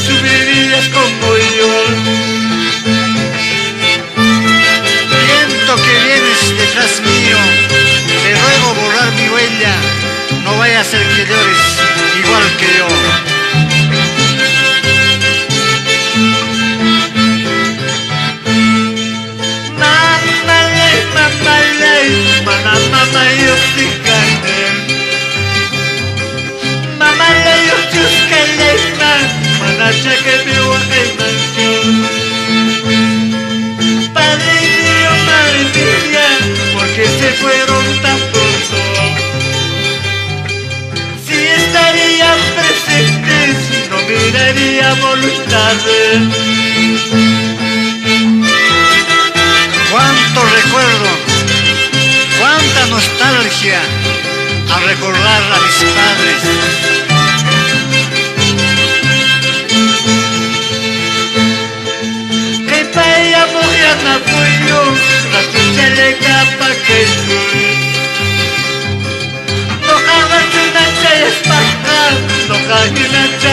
Subirías como yo. Viento que vienes detrás mío, te ruego borrar mi huella, no vaya a ser que llores igual que yo. Mamale, mamale, mana mama yo te gané. Mamale yo te gané. Manacha que me voy a manchar. Padre mío, madre mía, porque se fueron tan pronto. Si estarían presentes, no miraríamos los tardes. Cuánto recuerdo, cuánta nostalgia al recordar a mis padres. Na puyo, na tuchele capa que no hagas una chaya espanta, no hagas una chaya.